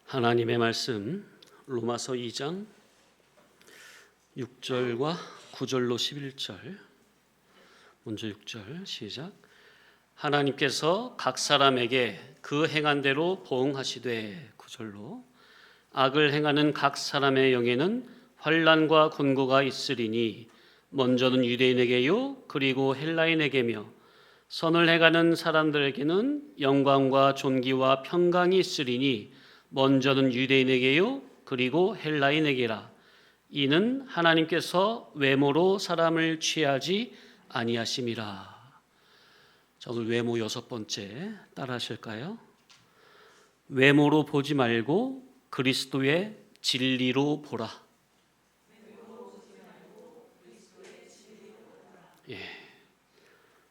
하나님의 말씀 로마서 2장 6절과 9절로 11절. 먼저 6절 시작. 하나님께서 각 사람에게 그 행한 대로 보응하시되, 9절로 악을 행하는 각 사람의 영에는 환난과 곤고가 있으리니 먼저는 유대인에게요 그리고 헬라인에게며 선을 행하는 사람들에게는 영광과 존귀와 평강이 있으리니 먼저는 유대인에게요 그리고 헬라인에게라. 이는 하나님께서 외모로 사람을 취하지 아니하심이라. 자, 오늘 외모 6번째 따라 하실까요? 외모로 보지 말고 그리스도의 진리로 보라. 예.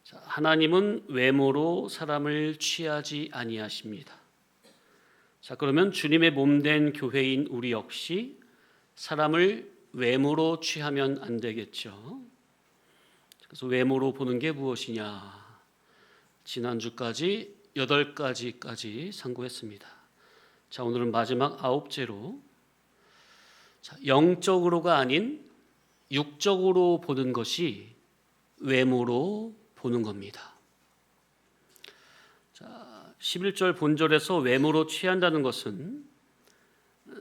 자, 하나님은 외모로 사람을 취하지 아니하십니다. 자, 그러면 주님의 몸된 교회인 우리 역시 사람을 외모로 취하면 안 되겠죠. 그래서 외모로 보는 게 무엇이냐? 지난주까지 8가지까지 상고했습니다. 자, 오늘은 마지막 9제로, 자, 영적으로가 아닌 육적으로 보는 것이 외모로 보는 겁니다. 자, 11절 본절에서 외모로 취한다는 것은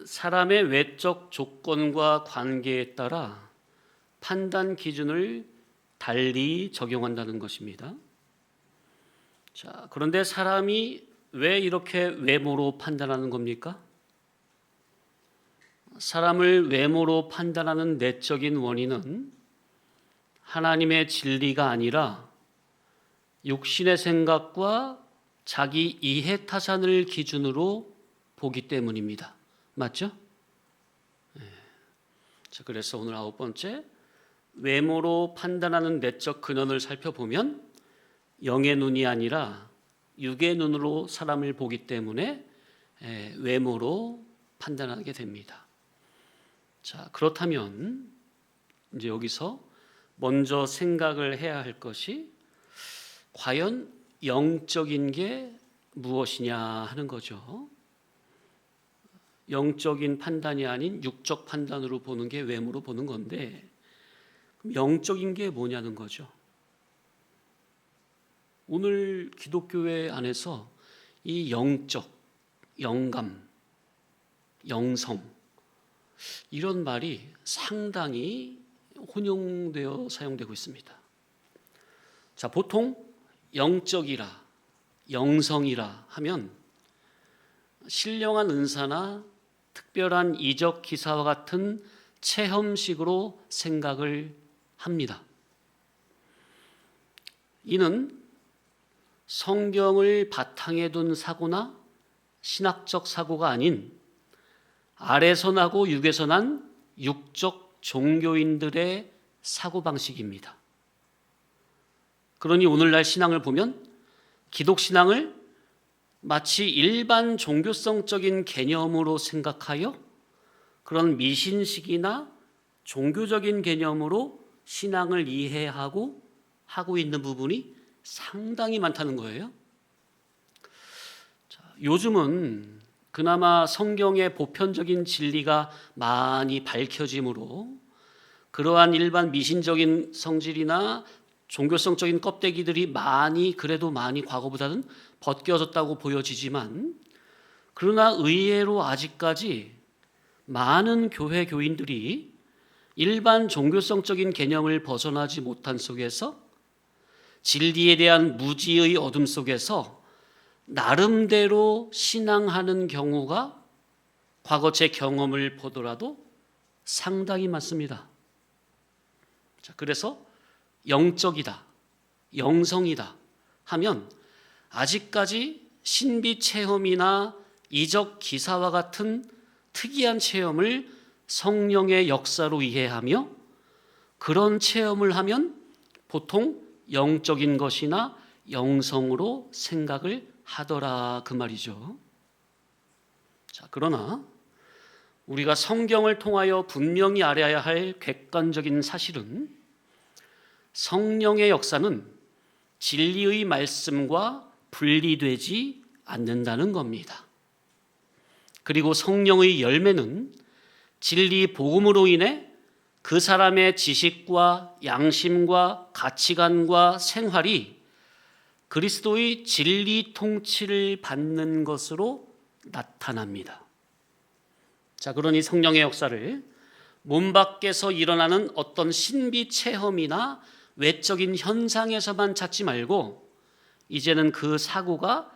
사람의 외적 조건과 관계에 따라 판단 기준을 달리 적용한다는 것입니다. 자, 그런데 사람이 왜 이렇게 외모로 판단하는 겁니까? 사람을 외모로 판단하는 내적인 원인은 하나님의 진리가 아니라 육신의 생각과 자기 이해 타산을 기준으로 보기 때문입니다. 맞죠? 네. 자, 그래서 오늘 9번째, 외모로 판단하는 내적 근원을 살펴보면 영의 눈이 아니라 육의 눈으로 사람을 보기 때문에 외모로 판단하게 됩니다. 자, 그렇다면 이제 여기서 먼저 생각을 해야 할 것이 과연 영적인 게 무엇이냐 하는 거죠. 영적인 판단이 아닌 육적 판단으로 보는 게 외모로 보는 건데, 그럼 영적인 게 뭐냐는 거죠. 오늘 기독교회 안에서 이 영적, 영감, 영성 이런 말이 상당히 혼용되어 사용되고 있습니다. 자, 보통 영적이라, 영성이라 하면 신령한 은사나 특별한 이적 기사와 같은 체험식으로 생각을 합니다. 이는 성경을 바탕에 둔 사고나 신학적 사고가 아닌 아래서 나고 육에서 난 육적 종교인들의 사고방식입니다. 그러니 오늘날 신앙을 보면 기독신앙을 마치 일반 종교성적인 개념으로 생각하여 그런 미신식이나 종교적인 개념으로 신앙을 이해하고 하고 있는 부분이 상당히 많다는 거예요. 자, 요즘은 그나마 성경의 보편적인 진리가 많이 밝혀지므로 그러한 일반 미신적인 성질이나 종교성적인 껍데기들이 그래도 많이 과거보다는 벗겨졌다고 보여지지만, 그러나 의외로 아직까지 많은 교회 교인들이 일반 종교성적인 개념을 벗어나지 못한 속에서 진리에 대한 무지의 어둠 속에서 나름대로 신앙하는 경우가 과거 제 경험을 보더라도 상당히 많습니다. 자, 그래서 영적이다, 영성이다 하면 아직까지 신비 체험이나 이적 기사와 같은 특이한 체험을 성령의 역사로 이해하며 그런 체험을 하면 보통 영적인 것이나 영성으로 생각을 하더라, 그 말이죠. 자, 그러나 우리가 성경을 통하여 분명히 알아야 할 객관적인 사실은 성령의 역사는 진리의 말씀과 분리되지 않는다는 겁니다. 그리고 성령의 열매는 진리 복음으로 인해 그 사람의 지식과 양심과 가치관과 생활이 그리스도의 진리 통치를 받는 것으로 나타납니다. 자, 그러니 성령의 역사를 몸 밖에서 일어나는 어떤 신비 체험이나 외적인 현상에서만 찾지 말고 이제는 그 사고가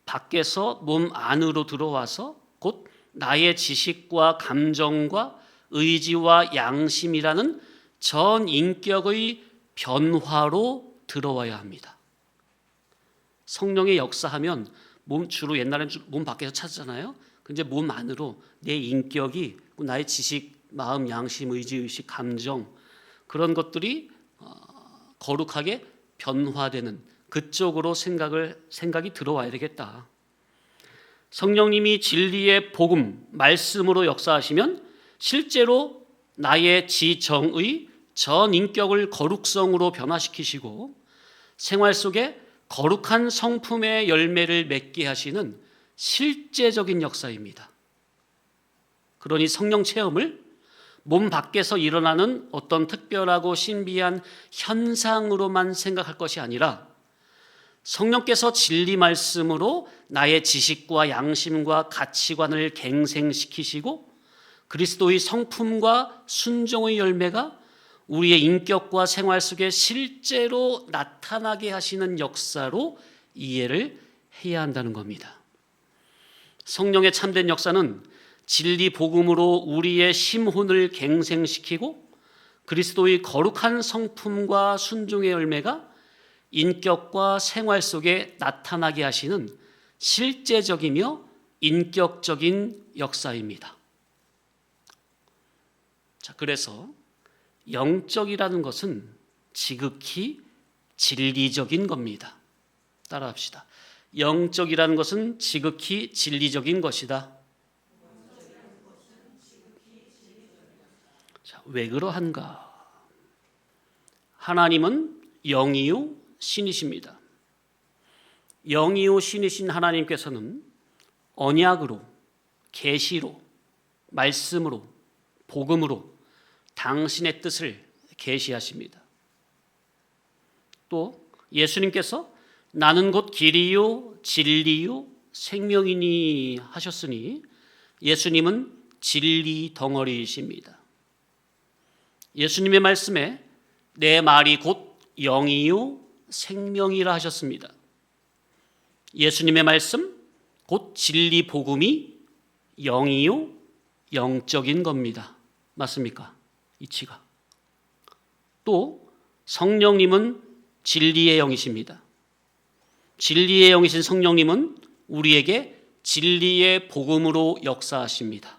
밖에서 몸 안으로 들어와서 곧 나의 지식과 감정과 의지와 양심이라는 전 인격의 변화로 들어와야 합니다. 성령의 역사하면 주로 옛날에는 몸 밖에서 찾잖아요. 근데 몸 안으로 내 인격이 나의 지식, 마음, 양심, 의지, 의식, 감정 그런 것들이 거룩하게 변화되는 그쪽으로 생각이 들어와야 되겠다. 성령님이 진리의 복음, 말씀으로 역사하시면 실제로 나의 지정의 전 인격을 거룩성으로 변화시키시고 생활 속에 거룩한 성품의 열매를 맺게 하시는 실제적인 역사입니다. 그러니 성령 체험을 몸 밖에서 일어나는 어떤 특별하고 신비한 현상으로만 생각할 것이 아니라 성령께서 진리 말씀으로 나의 지식과 양심과 가치관을 갱생시키시고 그리스도의 성품과 순종의 열매가 우리의 인격과 생활 속에 실제로 나타나게 하시는 역사로 이해를 해야 한다는 겁니다. 성령의 참된 역사는 진리 복음으로 우리의 심혼을 갱생시키고 그리스도의 거룩한 성품과 순종의 열매가 인격과 생활 속에 나타나게 하시는 실제적이며 인격적인 역사입니다. 자, 그래서 영적이라는 것은 지극히 진리적인 겁니다. 따라합시다. 영적이라는 것은 지극히 진리적인 것이다. 자, 왜 그러한가? 하나님은 영이요 신이십니다. 영이요 신이신 하나님께서는 언약으로, 계시로, 말씀으로, 복음으로 당신의 뜻을 계시하십니다. 또 예수님께서 나는 곧 길이요 진리요 생명이니 하셨으니 예수님은 진리 덩어리이십니다. 예수님의 말씀에 내 말이 곧 영이요 생명이라 하셨습니다. 예수님의 말씀 곧 진리 복음이 영이요 영적인 겁니다. 맞습니까? 이치가. 또 성령님은 진리의 영이십니다. 진리의 영이신 성령님은 우리에게 진리의 복음으로 역사하십니다.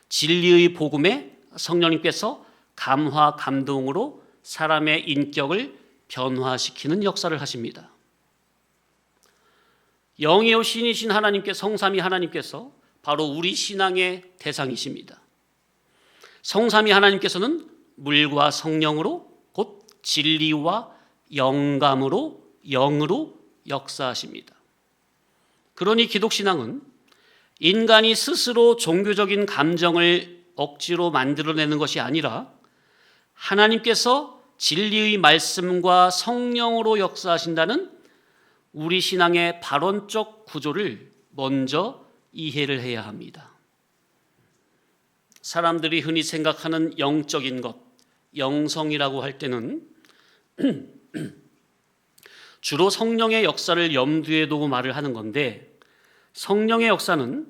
진리의 복음에 성령님께서 감화 감동으로 사람의 인격을 변화시키는 역사를 하십니다. 영이요 신이신 하나님께 성삼위 하나님께서 바로 우리 신앙의 대상이십니다. 성삼위 하나님께서는 물과 성령으로 곧 진리와 영감으로 영으로 역사하십니다. 그러니 기독신앙은 인간이 스스로 종교적인 감정을 억지로 만들어내는 것이 아니라 하나님께서 진리의 말씀과 성령으로 역사하신다는 우리 신앙의 발원적 구조를 먼저 이해를 해야 합니다. 사람들이 흔히 생각하는 영적인 것, 영성이라고 할 때는 주로 성령의 역사를 염두에 두고 말을 하는 건데, 성령의 역사는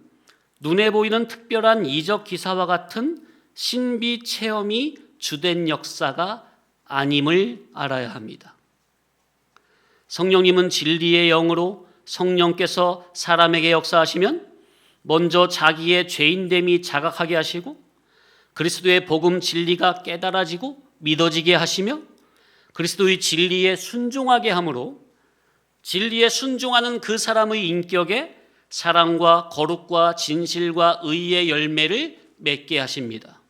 눈에 보이는 특별한 이적 기사와 같은 신비 체험이 주된 역사가 아님을 알아야 합니다. 성령님은 진리의 영으로 성령께서 사람에게 역사하시면 먼저 자기의 죄인됨이 자각하게 하시고 그리스도의 복음 진리가 깨달아지고 믿어지게 하시며 그리스도의 진리에 순종하게 함으로 진리에 순종하는 그 사람의 인격에 사랑과 거룩과 진실과 의의 열매를 맺게 하십니다.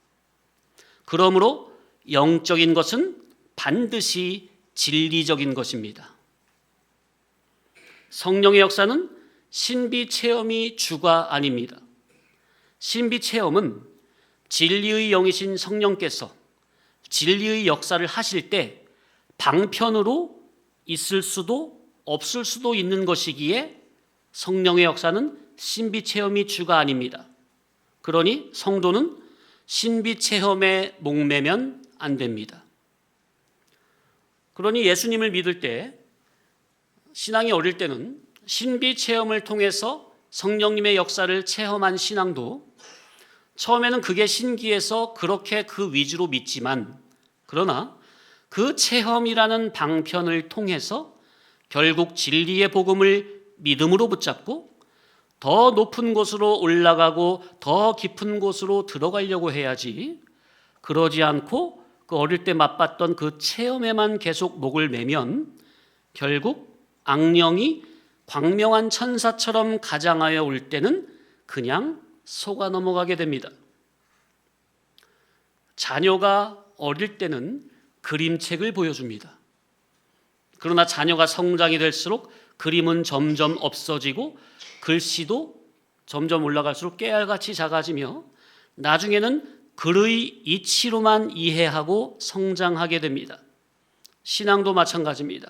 그러므로 영적인 것은 반드시 진리적인 것입니다. 성령의 역사는 신비 체험이 주가 아닙니다. 신비 체험은 진리의 영이신 성령께서 진리의 역사를 하실 때 방편으로 있을 수도 없을 수도 있는 것이기에 성령의 역사는 신비 체험이 주가 아닙니다. 그러니 성도는 신비 체험에 목매면 안 됩니다. 그러니 예수님을 믿을 때 신앙이 어릴 때는 신비 체험을 통해서 성령님의 역사를 체험한 신앙도 처음에는 그게 신기해서 그렇게 그 위주로 믿지만, 그러나 그 체험이라는 방편을 통해서 결국 진리의 복음을 믿음으로 붙잡고 더 높은 곳으로 올라가고 더 깊은 곳으로 들어가려고 해야지, 그러지 않고 그 어릴 때 맛봤던 그 체험에만 계속 목을 매면 결국 악령이 광명한 천사처럼 가장하여 올 때는 그냥 속아 넘어가게 됩니다. 자녀가 어릴 때는 그림책을 보여줍니다. 그러나 자녀가 성장이 될수록 그림은 점점 없어지고 글씨도 점점 올라갈수록 깨알같이 작아지며 나중에는 글의 이치로만 이해하고 성장하게 됩니다. 신앙도 마찬가지입니다.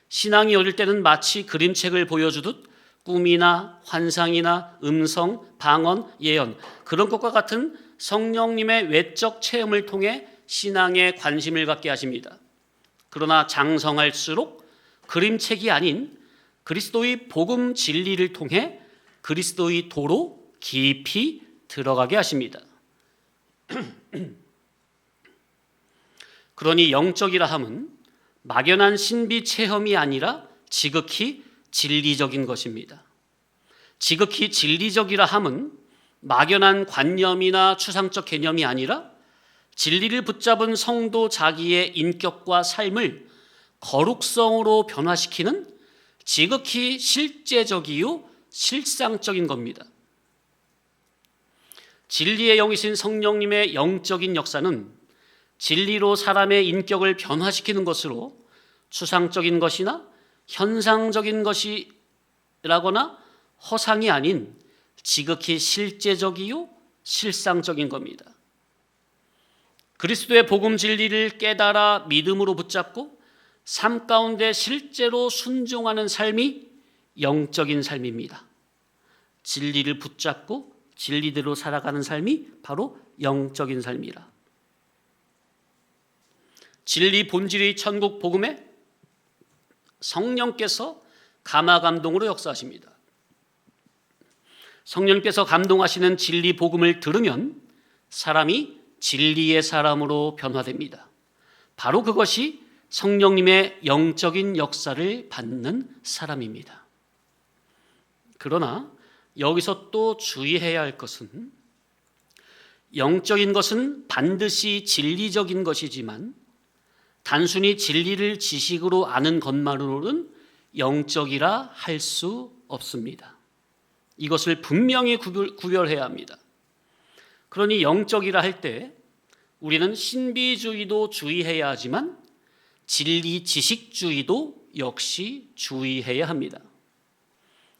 신앙이 어릴 때는 마치 그림책을 보여주듯 꿈이나 환상이나 음성, 방언, 예언, 그런 것과 같은 성령님의 외적 체험을 통해 신앙에 관심을 갖게 하십니다. 그러나 장성할수록 그림책이 아닌 그리스도의 복음 진리를 통해 그리스도의 도로 깊이 들어가게 하십니다. 그러니 영적이라 함은 막연한 신비 체험이 아니라 지극히 진리적인 것입니다. 지극히 진리적이라 함은 막연한 관념이나 추상적 개념이 아니라 진리를 붙잡은 성도 자기의 인격과 삶을 거룩성으로 변화시키는 지극히 실제적이요 실상적인 겁니다. 진리의 영이신 성령님의 영적인 역사는 진리로 사람의 인격을 변화시키는 것으로 추상적인 것이나 현상적인 것이라거나 허상이 아닌 지극히 실제적이요 실상적인 겁니다. 그리스도의 복음 진리를 깨달아 믿음으로 붙잡고 삶 가운데 실제로 순종하는 삶이 영적인 삶입니다. 진리를 붙잡고 진리대로 살아가는 삶이 바로 영적인 삶이라. 진리 본질의 천국 복음에 성령께서 감화 감동으로 역사하십니다. 성령께서 감동하시는 진리 복음을 들으면 사람이 진리의 사람으로 변화됩니다. 바로 그것이 성령님의 영적인 역사를 받는 사람입니다. 그러나 여기서 또 주의해야 할 것은 영적인 것은 반드시 진리적인 것이지만 단순히 진리를 지식으로 아는 것만으로는 영적이라 할 수 없습니다. 이것을 분명히 구별해야 합니다. 그러니 영적이라 할 때 우리는 신비주의도 주의해야 하지만 진리 지식주의도 역시 주의해야 합니다.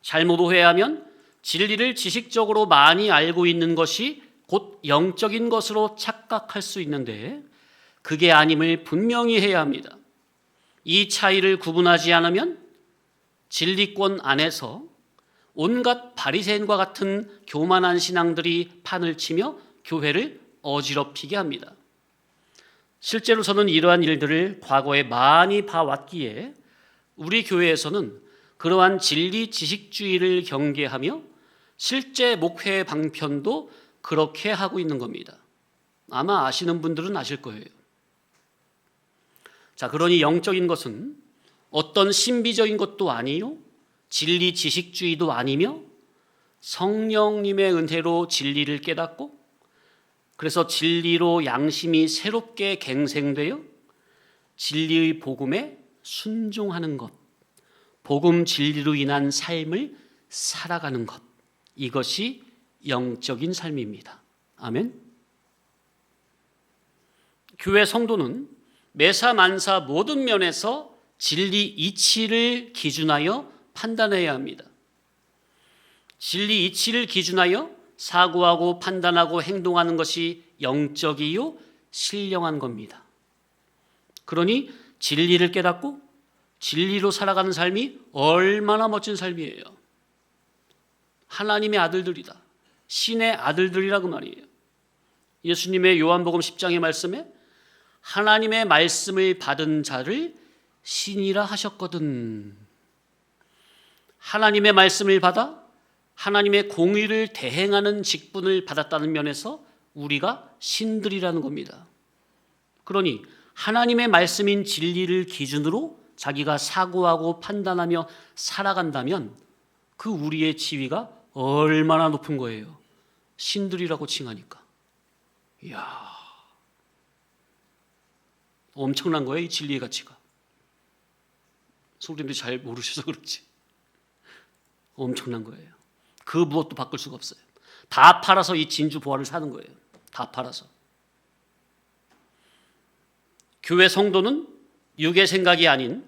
잘못 오해하면 진리를 지식적으로 많이 알고 있는 것이 곧 영적인 것으로 착각할 수 있는데 그게 아님을 분명히 해야 합니다. 이 차이를 구분하지 않으면 진리권 안에서 온갖 바리새인과 같은 교만한 신앙들이 판을 치며 교회를 어지럽히게 합니다. 실제로 저는 이러한 일들을 과거에 많이 봐왔기에 우리 교회에서는 그러한 진리 지식주의를 경계하며 실제 목회 방편도 그렇게 하고 있는 겁니다. 아마 아시는 분들은 아실 거예요. 자, 그러니 영적인 것은 어떤 신비적인 것도 아니요 진리 지식주의도 아니며 성령님의 은혜로 진리를 깨닫고 그래서 진리로 양심이 새롭게 갱생되어 진리의 복음에 순종하는 것, 복음 진리로 인한 삶을 살아가는 것, 이것이 영적인 삶입니다. 아멘. 교회 성도는 매사 만사 모든 면에서 진리 이치를 기준하여 판단해야 합니다. 진리 이치를 기준하여 사고하고 판단하고 행동하는 것이 영적이요 신령한 겁니다. 그러니 진리를 깨닫고 진리로 살아가는 삶이 얼마나 멋진 삶이에요. 하나님의 아들들이다. 신의 아들들이라 그 말이에요. 예수님의 요한복음 10장의 말씀에 하나님의 말씀을 받은 자를 신이라 하셨거든. 하나님의 말씀을 받아 하나님의 공의를 대행하는 직분을 받았다는 면에서 우리가 신들이라는 겁니다. 그러니 하나님의 말씀인 진리를 기준으로 자기가 사고하고 판단하며 살아간다면 그 우리의 지위가 얼마나 높은 거예요. 신들이라고 칭하니까. 이야, 엄청난 거예요, 이 진리의 가치가. 성도님들이 잘 모르셔서 그렇지. 엄청난 거예요. 그 무엇도 바꿀 수가 없어요. 다 팔아서 이 진주 보화를 사는 거예요. 다 팔아서. 교회 성도는 육의 생각이 아닌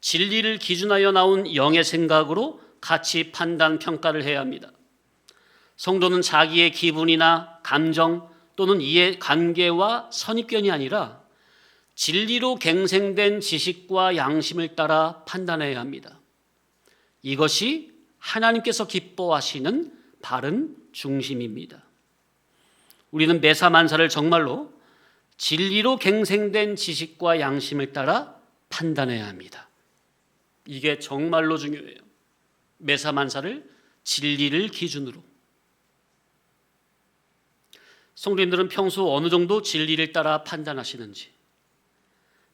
진리를 기준하여 나온 영의 생각으로 가치 판단 평가를 해야 합니다. 성도는 자기의 기분이나 감정 또는 이해 관계와 선입견이 아니라 진리로 갱생된 지식과 양심을 따라 판단해야 합니다. 이것이 하나님께서 기뻐하시는 바른 중심입니다. 우리는 매사만사를 정말로 진리로 갱생된 지식과 양심을 따라 판단해야 합니다. 이게 정말로 중요해요. 매사만사를 진리를 기준으로. 성도님들은 평소 어느 정도 진리를 따라 판단하시는지,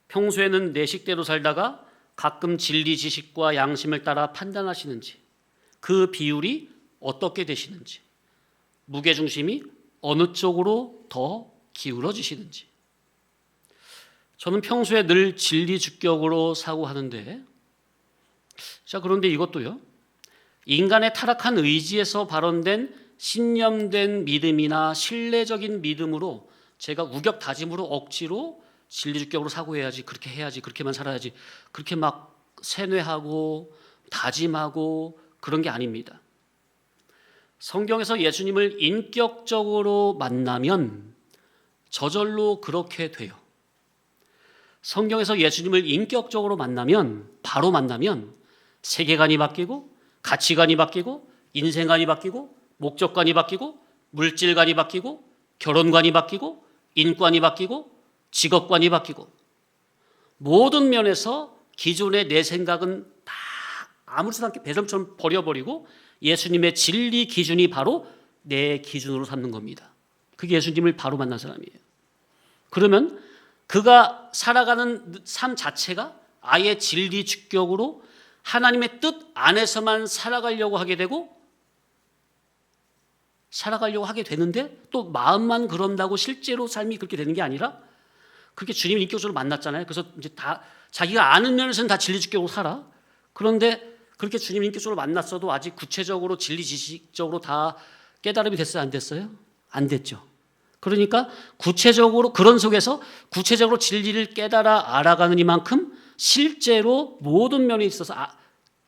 평소에는 내 식대로 살다가 가끔 진리 지식과 양심을 따라 판단하시는지, 그 비율이 어떻게 되시는지, 무게중심이 어느 쪽으로 더 기울어지시는지. 저는 평소에 늘 진리 주격으로 사고하는데, 자, 그런데 이것도요, 인간의 타락한 의지에서 발원된 신념된 믿음이나 신뢰적인 믿음으로 제가 우격다짐으로 억지로 진리주격으로 사고해야지, 그렇게 해야지, 그렇게만 살아야지, 그렇게 막 세뇌하고 다짐하고 그런 게 아닙니다. 성경에서 예수님을 인격적으로 만나면 저절로 그렇게 돼요. 성경에서 예수님을 인격적으로 만나면, 바로 만나면 세계관이 바뀌고 가치관이 바뀌고 인생관이 바뀌고 목적관이 바뀌고 물질관이 바뀌고 결혼관이 바뀌고 인권이 바뀌고 직업관이 바뀌고 모든 면에서 기존의 내 생각은 다 아무렇지도 않게 배설처럼 버려버리고 예수님의 진리 기준이 바로 내 기준으로 삼는 겁니다. 그게 예수님을 바로 만난 사람이에요. 그러면 그가 살아가는 삶 자체가 아예 진리 주격으로 하나님의 뜻 안에서만 살아가려고 하게 되는데 또 마음만 그런다고 실제로 삶이 그렇게 되는 게 아니라 그렇게 주님을 인격적으로 만났잖아요. 그래서 이제 다 자기가 아는 면에서는 다 진리 주격으로 살아. 그런데 그렇게 주님을 인격적으로 만났어도 아직 구체적으로 진리 지식적으로 다 깨달음이 됐어요? 안 됐어요? 안 됐죠. 그러니까 구체적으로 그런 속에서 구체적으로 진리를 깨달아 알아가는 이만큼 실제로 모든 면에 있어서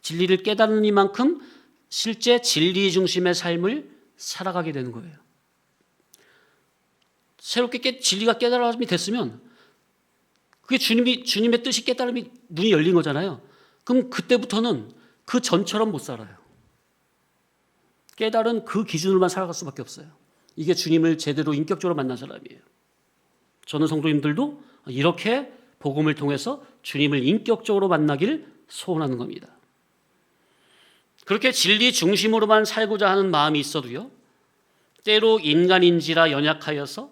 진리를 깨닫는 이만큼 실제 진리 중심의 삶을 살아가게 되는 거예요. 새롭게 진리가 깨달음이 됐으면 그게 주님의 뜻이 깨달음이 눈이 열린 거잖아요. 그럼 그때부터는 그 전처럼 못 살아요. 깨달은 그 기준으로만 살아갈 수밖에 없어요. 이게 주님을 제대로 인격적으로 만난 사람이에요. 저는 성도님들도 이렇게 복음을 통해서 주님을 인격적으로 만나길 소원하는 겁니다. 그렇게 진리 중심으로만 살고자 하는 마음이 있어도요, 때로 인간인지라 연약하여서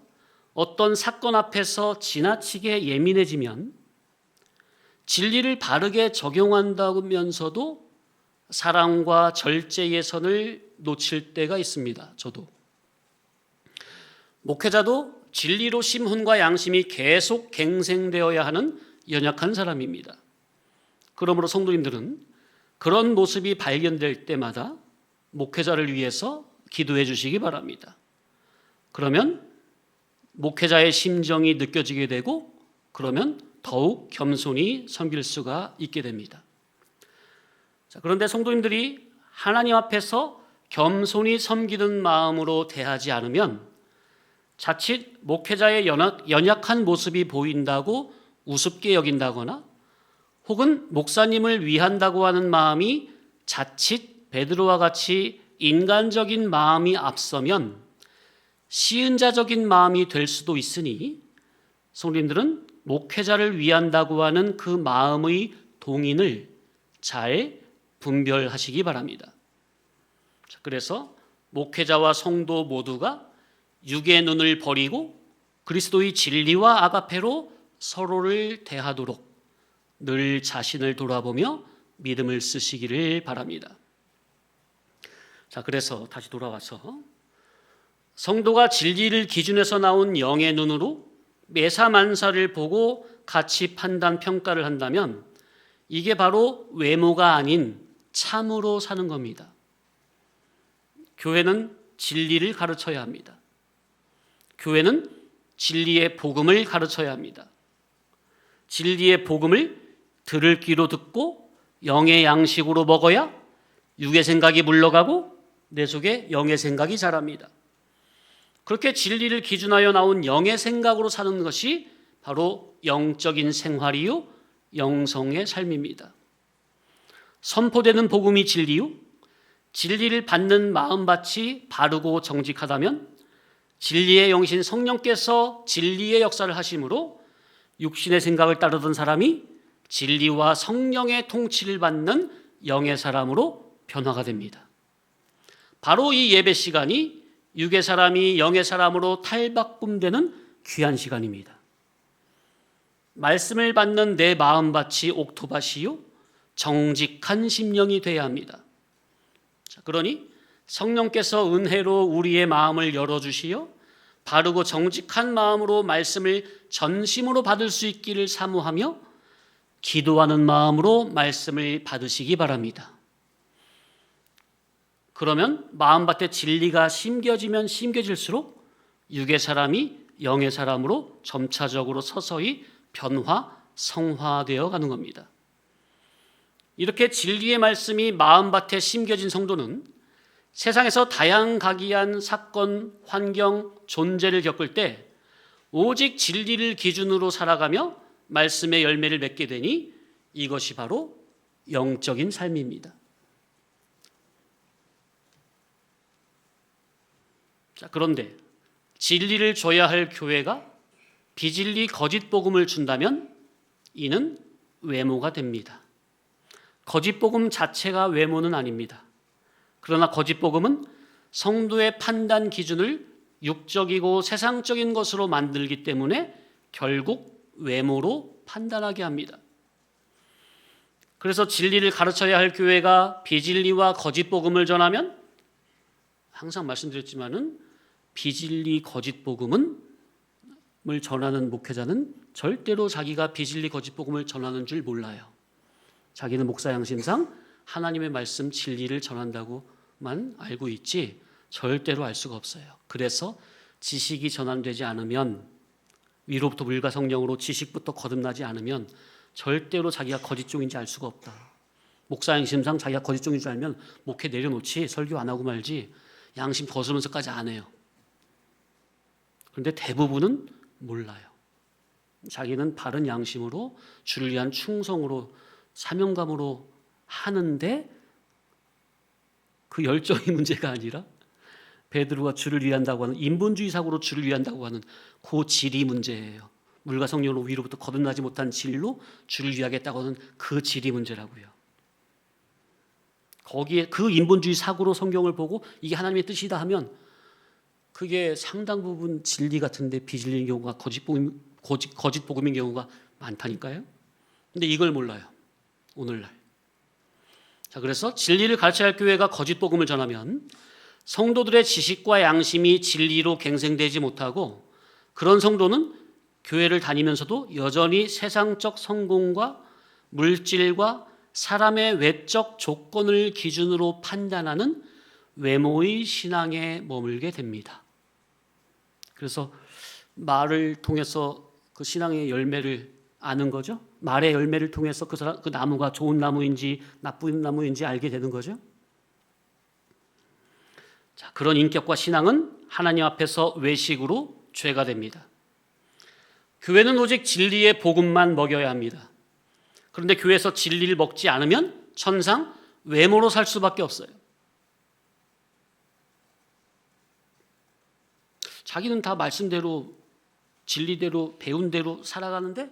어떤 사건 앞에서 지나치게 예민해지면 진리를 바르게 적용한다면서도 사랑과 절제의 선을 놓칠 때가 있습니다. 저도. 목회자도 진리로 심훈과 양심이 계속 갱생되어야 하는 연약한 사람입니다. 그러므로 성도님들은 그런 모습이 발견될 때마다 목회자를 위해서 기도해 주시기 바랍니다. 그러면 목회자의 심정이 느껴지게 되고 그러면 더욱 겸손히 섬길 수가 있게 됩니다. 자, 그런데 성도님들이 하나님 앞에서 겸손히 섬기는 마음으로 대하지 않으면 자칫 목회자의 연약한 모습이 보인다고 우습게 여긴다거나 혹은 목사님을 위한다고 하는 마음이 자칫 베드로와 같이 인간적인 마음이 앞서면 시은자적인 마음이 될 수도 있으니 성도님들은 목회자를 위한다고 하는 그 마음의 동인을 잘 분별하시기 바랍니다. 그래서 목회자와 성도 모두가 육의 눈을 버리고 그리스도의 진리와 아가페로 서로를 대하도록 늘 자신을 돌아보며 믿음을 쓰시기를 바랍니다. 자, 그래서 다시 돌아와서 성도가 진리를 기준에서 나온 영의 눈으로 매사만사를 보고 가치 판단 평가를 한다면 이게 바로 외모가 아닌 참으로 사는 겁니다. 교회는 진리를 가르쳐야 합니다. 교회는 진리의 복음을 가르쳐야 합니다. 진리의 복음을 들을 귀로 듣고 영의 양식으로 먹어야 육의 생각이 물러가고 내 속에 영의 생각이 자랍니다. 그렇게 진리를 기준하여 나온 영의 생각으로 사는 것이 바로 영적인 생활이요 영성의 삶입니다. 선포되는 복음이 진리요 진리를 받는 마음밭이 바르고 정직하다면 진리의 영신 성령께서 진리의 역사를 하심으로 육신의 생각을 따르던 사람이 진리와 성령의 통치를 받는 영의 사람으로 변화가 됩니다. 바로 이 예배 시간이 육의 사람이 영의 사람으로 탈바꿈되는 귀한 시간입니다. 말씀을 받는 내 마음밭이 옥토밭이요 정직한 심령이 되어야 합니다. 자, 그러니 성령께서 은혜로 우리의 마음을 열어주시어 바르고 정직한 마음으로 말씀을 전심으로 받을 수 있기를 사모하며 기도하는 마음으로 말씀을 받으시기 바랍니다. 그러면 마음밭에 진리가 심겨지면 심겨질수록 육의 사람이 영의 사람으로 점차적으로 서서히 변화, 성화되어 가는 겁니다. 이렇게 진리의 말씀이 마음밭에 심겨진 성도는 세상에서 다양각이한 사건, 환경, 존재를 겪을 때 오직 진리를 기준으로 살아가며 말씀의 열매를 맺게 되니 이것이 바로 영적인 삶입니다. 자, 그런데 진리를 줘야 할 교회가 비진리 거짓 복음을 준다면 이는 외모가 됩니다. 거짓 복음 자체가 외모는 아닙니다. 그러나 거짓 복음은 성도의 판단 기준을 육적이고 세상적인 것으로 만들기 때문에 결국 외모로 판단하게 합니다. 그래서 진리를 가르쳐야 할 교회가 비진리와 거짓 복음을 전하면 항상 말씀드렸지만은 비진리 거짓 복음을 전하는 목회자는 절대로 자기가 비진리 거짓 복음을 전하는 줄 몰라요. 자기는 목사 양심상 하나님의 말씀 진리를 전한다고만 알고 있지 절대로 알 수가 없어요. 그래서 지식이 전환되지 않으면 위로부터 물과 성령으로 지식부터 거듭나지 않으면 절대로 자기가 거짓 종인지 알 수가 없다. 목사 양심상 자기가 거짓 종인 줄 알면 목회 내려놓지 설교 안 하고 말지 양심 거스르면서까지 안 해요. 그런데 대부분은 몰라요. 자기는 바른 양심으로 주를 위한 충성으로 사명감으로 하는데 그 열정이 문제가 아니라 베드로가 주를 위한다고 하는 인본주의 사고로 주를 위한다고 하는 그 질이 문제예요. 물과 성령으로 위로부터 거듭나지 못한 질로 주를 위하겠다고 하는 그 질이 문제라고요. 거기에 그 인본주의 사고로 성경을 보고 이게 하나님의 뜻이다 하면 그게 상당 부분 진리 같은데 비진리인 경우가 거짓 복음인 경우가 많다니까요. 근데 이걸 몰라요. 오늘날. 자, 그래서 진리를 가르쳐야 할 교회가 거짓 복음을 전하면 성도들의 지식과 양심이 진리로 갱생되지 못하고 그런 성도는 교회를 다니면서도 여전히 세상적 성공과 물질과 사람의 외적 조건을 기준으로 판단하는 외모의 신앙에 머물게 됩니다. 그래서 말을 통해서 그 신앙의 열매를 아는 거죠. 말의 열매를 통해서 그 나무가 좋은 나무인지 나쁜 나무인지 알게 되는 거죠. 자, 그런 인격과 신앙은 하나님 앞에서 외식으로 죄가 됩니다. 교회는 오직 진리의 복음만 먹여야 합니다. 그런데 교회에서 진리를 먹지 않으면 천상 외모로 살 수밖에 없어요. 자기는 다 말씀대로 진리대로 배운 대로 살아가는데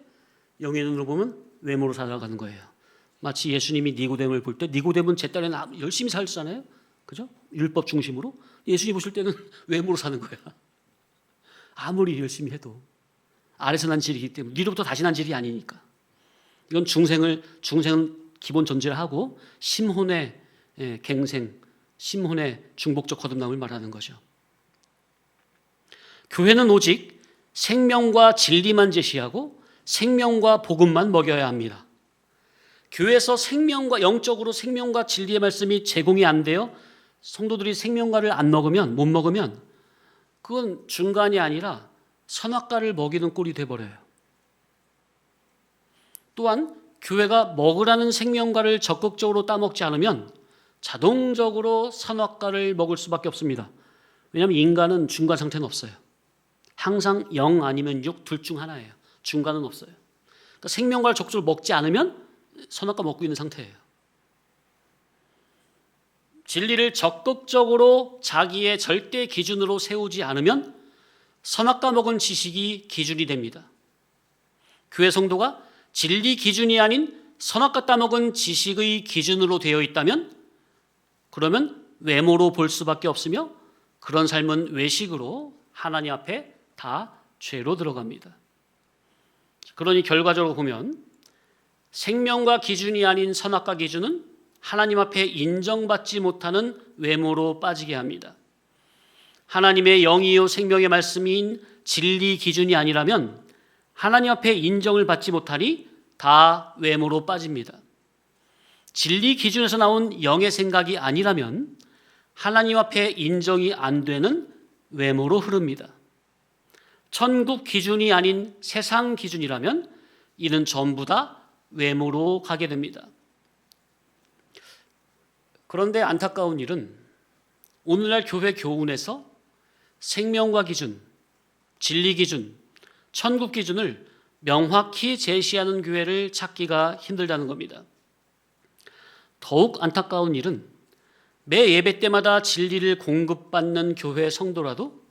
영의 눈으로 보면 외모로 살아가는 거예요. 마치 예수님이 니고데모를 볼 때 니고데모는 제 딴에는 열심히 살잖아요. 그죠? 율법 중심으로. 예수님 보실 때는 외모로 사는 거야. 아무리 열심히 해도 아래서 난 질이기 때문에 위로부터 다시 난 질이 아니니까. 이건 중생은 기본 존재를 하고 심혼의 갱생, 심혼의 중복적 거듭남을 말하는 거죠. 교회는 오직 생명과 진리만 제시하고 생명과 복음만 먹여야 합니다. 교회에서 영적으로 생명과 진리의 말씀이 제공이 안 돼요. 성도들이 생명과를 못 먹으면 그건 중간이 아니라 선악과를 먹이는 꼴이 돼버려요. 또한 교회가 먹으라는 생명과를 적극적으로 따먹지 않으면 자동적으로 선악과를 먹을 수밖에 없습니다. 왜냐하면 인간은 중간 상태는 없어요. 항상 0 아니면 6 둘 중 하나예요. 중간은 없어요. 그러니까 생명과를 적극적으로 먹지 않으면 선악과 먹고 있는 상태예요. 진리를 적극적으로 자기의 절대 기준으로 세우지 않으면 선악과 먹은 지식이 기준이 됩니다. 교회 성도가 진리 기준이 아닌 선악과 따먹은 지식의 기준으로 되어 있다면 그러면 외모로 볼 수밖에 없으며 그런 삶은 외식으로 하나님 앞에 다 죄로 들어갑니다. 그러니 결과적으로 보면 생명과 기준이 아닌 선악과 기준은 하나님 앞에 인정받지 못하는 외모로 빠지게 합니다. 하나님의 영이요 생명의 말씀인 진리 기준이 아니라면 하나님 앞에 인정을 받지 못하니 다 외모로 빠집니다. 진리 기준에서 나온 영의 생각이 아니라면 하나님 앞에 인정이 안 되는 외모로 흐릅니다. 천국 기준이 아닌 세상 기준이라면 이는 전부 다 외모로 가게 됩니다. 그런데 안타까운 일은 오늘날 교회 교훈에서 생명과 기준, 진리 기준, 천국 기준을 명확히 제시하는 교회를 찾기가 힘들다는 겁니다. 더욱 안타까운 일은 매 예배 때마다 진리를 공급받는 교회 성도라도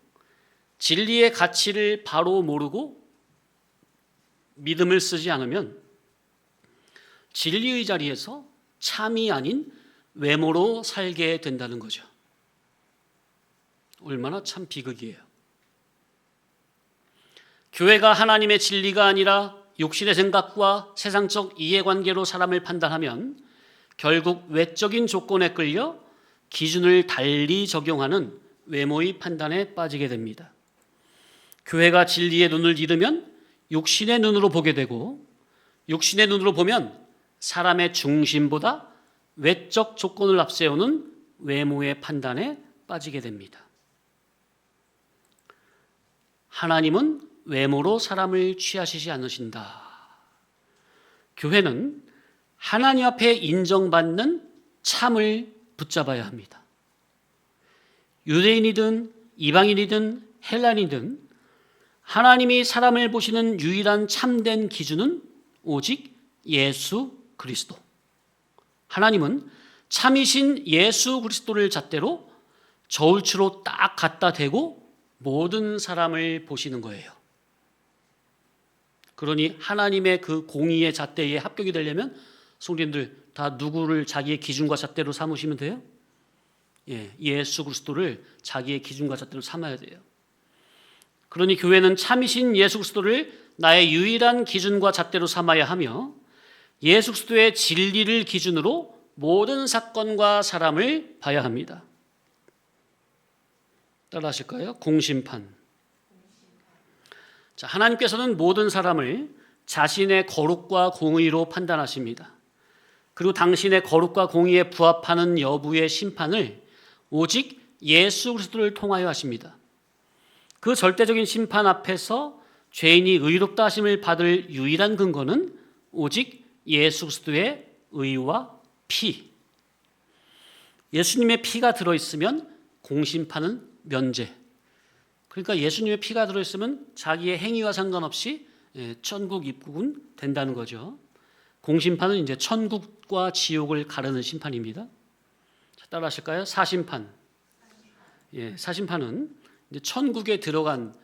진리의 가치를 바로 모르고 믿음을 쓰지 않으면 진리의 자리에서 참이 아닌 외모로 살게 된다는 거죠. 얼마나 참 비극이에요. 교회가 하나님의 진리가 아니라 육신의 생각과 세상적 이해관계로 사람을 판단하면 결국 외적인 조건에 끌려 기준을 달리 적용하는 외모의 판단에 빠지게 됩니다. 교회가 진리의 눈을 잃으면 육신의 눈으로 보게 되고 육신의 눈으로 보면 사람의 중심보다 외적 조건을 앞세우는 외모의 판단에 빠지게 됩니다. 하나님은 외모로 사람을 취하시지 않으신다. 교회는 하나님 앞에 인정받는 참을 붙잡아야 합니다. 유대인이든 이방인이든 헬라인이든 하나님이 사람을 보시는 유일한 참된 기준은 오직 예수 그리스도. 하나님은 참이신 예수 그리스도를 잣대로 저울추로 딱 갖다 대고 모든 사람을 보시는 거예요. 그러니 하나님의 그 공의의 잣대에 합격이 되려면 성도님들 다 누구를 자기의 기준과 잣대로 삼으시면 돼요? 예수 그리스도를 자기의 기준과 잣대로 삼아야 돼요. 그러니 교회는 참이신 예수 그리스도를 나의 유일한 기준과 잣대로 삼아야 하며 예수 그리스도의 진리를 기준으로 모든 사건과 사람을 봐야 합니다. 따라 하실까요? 공심판. 자, 하나님께서는 모든 사람을 자신의 거룩과 공의로 판단하십니다. 그리고 당신의 거룩과 공의에 부합하는 여부의 심판을 오직 예수 그리스도를 통하여 하십니다. 그 절대적인 심판 앞에서 죄인이 의롭다 하심을 받을 유일한 근거는 오직 예수 그리스도의 의와 피. 예수님의 피가 들어있으면 공심판은 면제. 그러니까 예수님의 피가 들어있으면 자기의 행위와 상관없이 천국 입국은 된다는 거죠. 공심판은 이제 천국과 지옥을 가르는 심판입니다. 자, 따라하실까요? 사심판. 사심판은 이제 천국에 들어간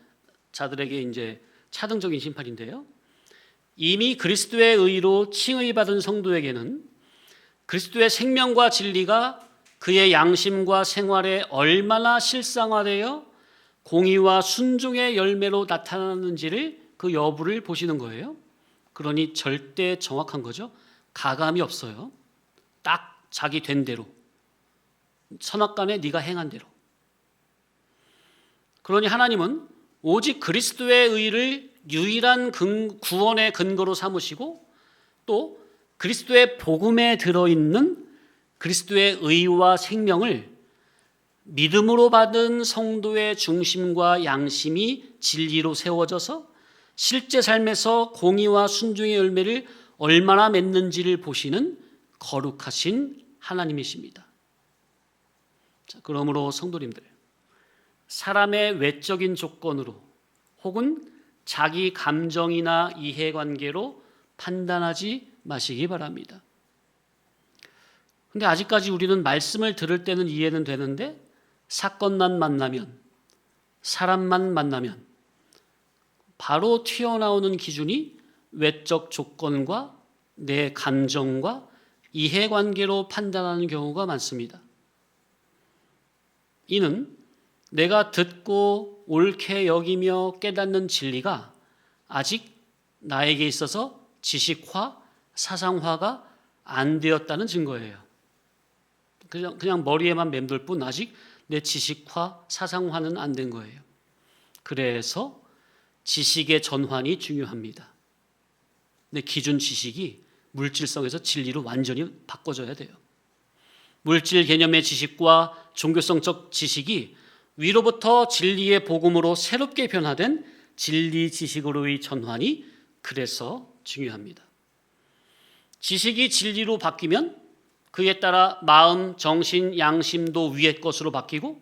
자들에게 이제 차등적인 심판인데요. 이미 그리스도의 의로 칭의받은 성도에게는 그리스도의 생명과 진리가 그의 양심과 생활에 얼마나 실상화되어 공의와 순종의 열매로 나타나는지를 그 여부를 보시는 거예요. 그러니 절대 정확한 거죠. 가감이 없어요. 딱 자기 된 대로, 선악간에 네가 행한 대로. 그러니 하나님은 오직 그리스도의 의를 유일한 구원의 근거로 삼으시고 또 그리스도의 복음에 들어있는 그리스도의 의와 생명을 믿음으로 받은 성도의 중심과 양심이 진리로 세워져서 실제 삶에서 공의와 순종의 열매를 얼마나 맺는지를 보시는 거룩하신 하나님이십니다. 자, 그러므로 성도님들, 사람의 외적인 조건으로 혹은 자기 감정이나 이해관계로 판단하지 마시기 바랍니다. 근데 아직까지 우리는 말씀을 들을 때는 이해는 되는데 사건만 만나면, 사람만 만나면 바로 튀어나오는 기준이 외적 조건과 내 감정과 이해관계로 판단하는 경우가 많습니다. 이는 내가 듣고 옳게 여기며 깨닫는 진리가 아직 나에게 있어서 지식화, 사상화가 안 되었다는 증거예요. 그냥 머리에만 맴돌 뿐 아직 내 지식화, 사상화는 안 된 거예요. 그래서 지식의 전환이 중요합니다. 내 기준 지식이 물질성에서 진리로 완전히 바꿔져야 돼요. 물질 개념의 지식과 종교성적 지식이 위로부터 진리의 복음으로 새롭게 변화된 진리 지식으로의 전환이 그래서 중요합니다. 지식이 진리로 바뀌면 그에 따라 마음, 정신, 양심도 위의 것으로 바뀌고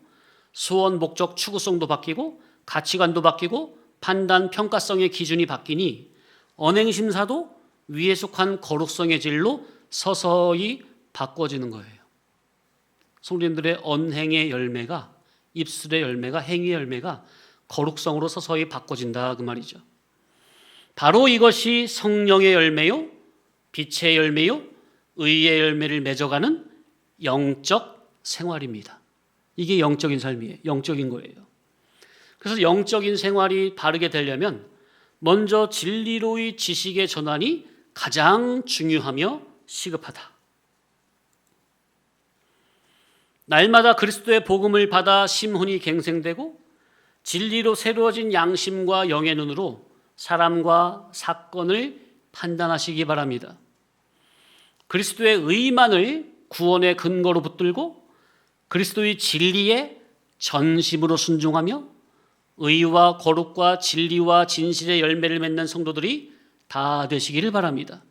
소원, 목적, 추구성도 바뀌고 가치관도 바뀌고 판단, 평가성의 기준이 바뀌니 언행심사도 위에 속한 거룩성의 질로 서서히 바꿔지는 거예요. 성도님들의 언행의 열매가, 입술의 열매가, 행위의 열매가 거룩성으로 서서히 바꿔진다 그 말이죠. 바로 이것이 성령의 열매요, 빛의 열매요, 의의 열매를 맺어가는 영적 생활입니다. 이게 영적인 삶이에요. 영적인 거예요. 그래서 영적인 생활이 바르게 되려면 먼저 진리로의 지식의 전환이 가장 중요하며 시급하다. 날마다 그리스도의 복음을 받아 심훈이 갱생되고 진리로 새로워진 양심과 영의 눈으로 사람과 사건을 판단하시기 바랍니다. 그리스도의 의만을 구원의 근거로 붙들고 그리스도의 진리에 전심으로 순종하며 의와 거룩과 진리와 진실의 열매를 맺는 성도들이 다 되시기를 바랍니다.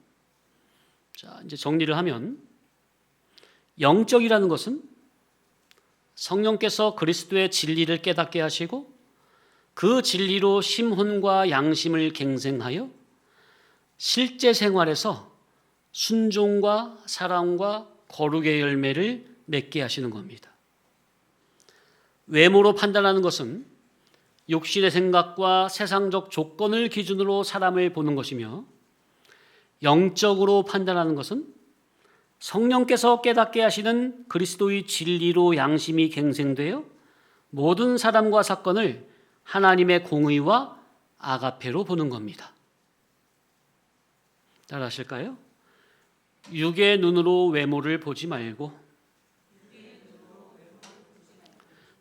자, 이제 정리를 하면 영적이라는 것은 성령께서 그리스도의 진리를 깨닫게 하시고 그 진리로 심혼과 양심을 갱생하여 실제 생활에서 순종과 사랑과 거룩의 열매를 맺게 하시는 겁니다. 외모로 판단하는 것은 육신의 생각과 세상적 조건을 기준으로 사람을 보는 것이며 영적으로 판단하는 것은 성령께서 깨닫게 하시는 그리스도의 진리로 양심이 갱생되어 모든 사람과 사건을 하나님의 공의와 아가페로 보는 겁니다. 따라 하실까요? 육의 눈으로 외모를 보지 말고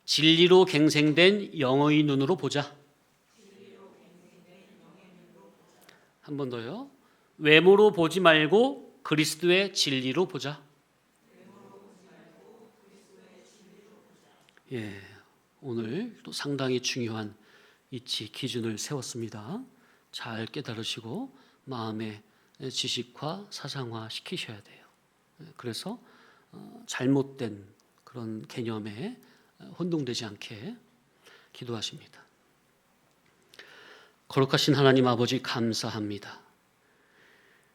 진리로 갱생된 영의 눈으로 보자. 한 번 더요. 외모로 보지 말고 그리스도의 진리로 보자. 예, 오늘 또 상당히 중요한 이치 기준을 세웠습니다. 잘 깨달으시고 마음의 지식화, 사상화 시키셔야 돼요. 그래서 잘못된 그런 개념에 혼동되지 않게 기도하십니다. 거룩하신 하나님 아버지, 감사합니다.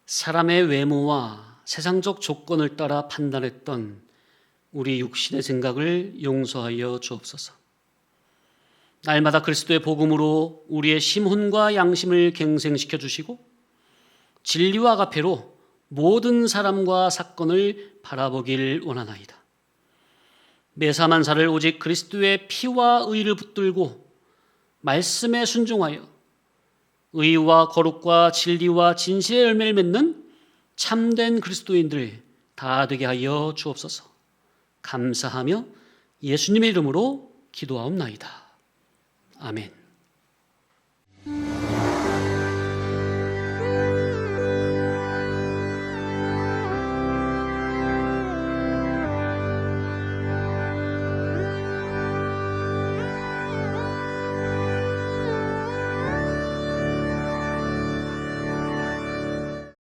사람의 외모와 세상적 조건을 따라 판단했던 우리 육신의 생각을 용서하여 주옵소서. 날마다 그리스도의 복음으로 우리의 심혼과 양심을 갱생시켜 주시고 진리와 아가페로 모든 사람과 사건을 바라보길 원하나이다. 매사만사를 오직 그리스도의 피와 의를 붙들고 말씀에 순종하여 의와 거룩과 진리와 진실의 열매를 맺는 참된 그리스도인들 다 되게 하여 주옵소서. 감사하며 예수님의 이름으로 기도하옵나이다. 아멘.